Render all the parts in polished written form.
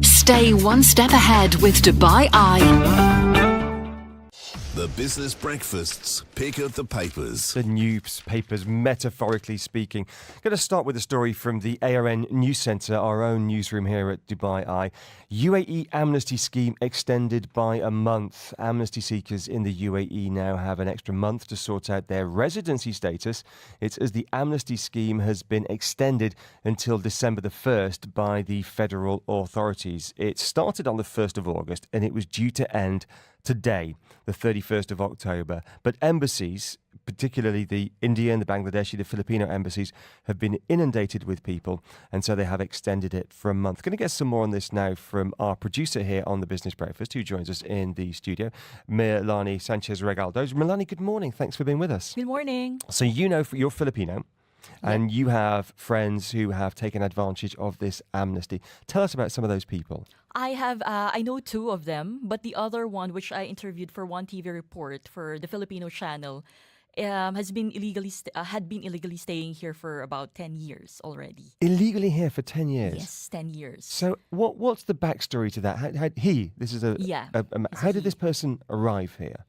Stay one step ahead with Dubai Eye. The Business Breakfast's Pick of the Papers. The newspapers, metaphorically speaking. Going to start with a story from the ARN News Centre, our own newsroom here at Dubai Eye. UAE amnesty scheme extended by a month. Amnesty seekers in the UAE now have an extra month to sort out their residency status. It's as the amnesty scheme has been extended until December the 1st by the federal authorities. It started on the 1st of August and it was due to end today, the 31st of October. But embassies, particularly the Indian, the Bangladeshi, the Filipino embassies, have been inundated with people, and so they have extended it for a month. Going to get some more on this now from our producer here on the Business Breakfast, who joins us in the studio, Milani Sanchez-Regaldo. Milani, good morning. Thanks for being with us. Good morning. So you're Filipino, and you have friends who have taken advantage of this amnesty. Tell us about some of those people. I know two of them, but the other one, which I interviewed for one TV report for the Filipino channel, had been illegally staying here for about 10 years already. Illegally here for 10 years? Yes, 10 years. So what's the backstory to that? How did this person arrive here?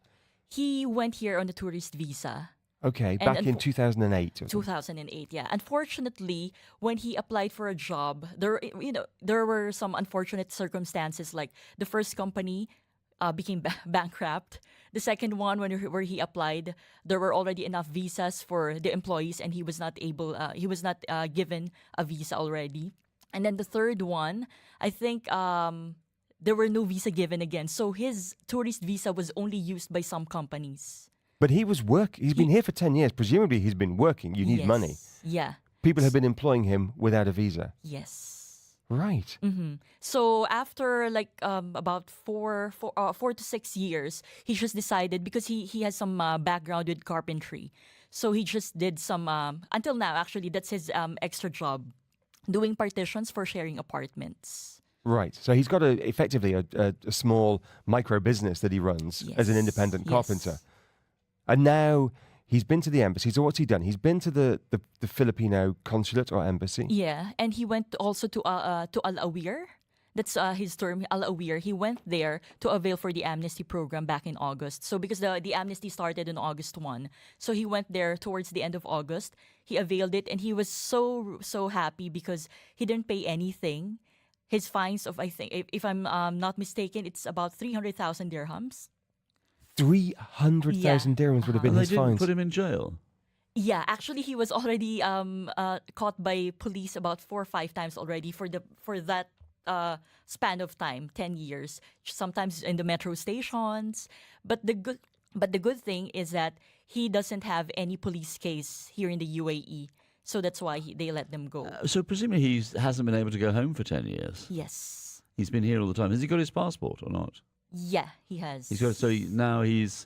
He went here on a tourist visa. Okay, back in 2008. 2008, yeah. Unfortunately, when he applied for a job, there were some unfortunate circumstances. Like the first company became bankrupt. The second one, where he applied, there were already enough visas for the employees, and he was not given a visa already. And then the third one, I think there were no visa given again. So his tourist visa was only used by some companies. But he's been here for 10 years. Presumably he's been working. You need money. Yeah. People have been employing him without a visa. Yes. Right. Mm-hmm. So after about 4 to 6 years, he just decided, because he has some background with carpentry. So he just did some, until now actually, that's his extra job, doing partitions for sharing apartments. Right. So he's got effectively a small micro business that he runs as an independent carpenter. And now he's been to the embassy. So what's he done? He's been to the Filipino consulate or embassy. Yeah, and he went also to Al Awir. That's his term, Al Awir. He went there to avail for the amnesty program back in August. So because the amnesty started on August 1. So he went there towards the end of August. He availed it, and he was so happy because he didn't pay anything. His fines of, I think, if I'm not mistaken, it's about 300,000 dirhams. 300,000 dirhams would have been his fines. They didn't put him in jail? Yeah, actually, he was already caught by police about 4 or 5 times already for that span of time, 10 years. Sometimes in the metro stations. But the good thing is that he doesn't have any police case here in the UAE. So that's why they let them go. So presumably he hasn't been able to go home for 10 years? Yes. He's been here all the time. Has he got his passport or not? Yeah, he has. Now he's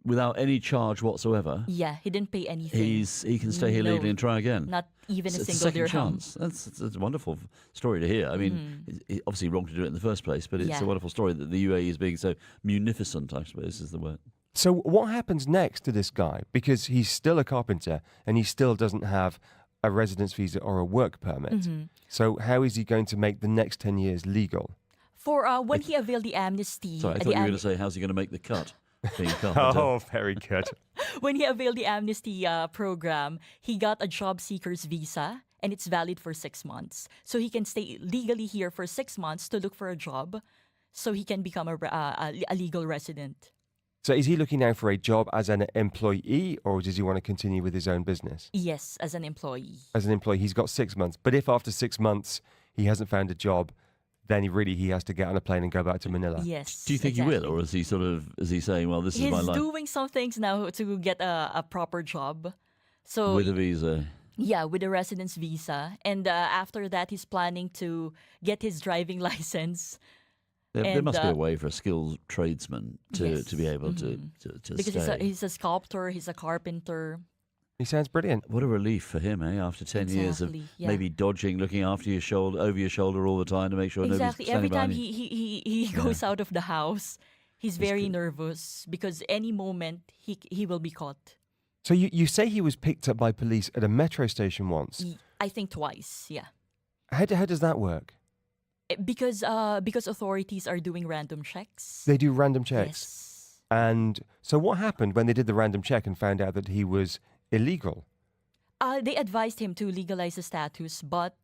without any charge whatsoever. Yeah, he didn't pay anything. He can stay here legally and try again. Not even a single second dirham. chance. That's a wonderful story to hear. I mean, it's obviously wrong to do it in the first place, but it's a wonderful story that the UAE is being so munificent, I suppose is the word. So what happens next to this guy? Because he's still a carpenter and he still doesn't have a residence visa or a work permit. So how is he going to make the next 10 years legal? For when he availed the amnesty... Sorry, I thought you were going to say, how's he going to make the cut? Oh, very good. When he availed the amnesty program, he got a job seeker's visa, and it's valid for 6 months. So he can stay legally here for 6 months to look for a job, so he can become a legal resident. So is he looking now for a job as an employee, or does he want to continue with his own business? Yes, as an employee. As an employee, he's got 6 months. But if after 6 months he hasn't found a job, then he has to get on a plane and go back to Manila. Yes. Do you think he will, or is he saying, well, this is my life? He's doing some things now to get a proper job. So with a visa. Yeah, with a residence visa. And after that, he's planning to get his driving license. There must be a way for a skilled tradesman to be able to because stay. He's a sculptor, he's a carpenter. He sounds brilliant. What a relief for him, After 10 years of maybe dodging, looking over your shoulder all the time to make sure nobody's standing every time behind you. he goes out of the house, he's very nervous because any moment he will be caught. So you say he was picked up by police at a metro station once? I think twice, yeah. How does that work? Because authorities are doing random checks. They do random checks. Yes. And so what happened when they did the random check and found out that he was illegal? They advised him to legalize the status, but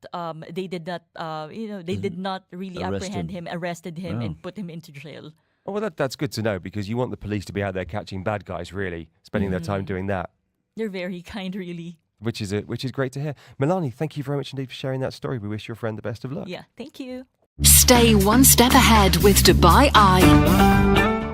they did not. They did not really apprehend him, arrested him, and put him into jail. Oh, well, that's good to know, because you want the police to be out there catching bad guys, really, spending their time doing that. They're very kind, really. Which is great to hear. Milani, thank you very much indeed for sharing that story. We wish your friend the best of luck. Yeah, thank you. Stay one step ahead with Dubai Eye.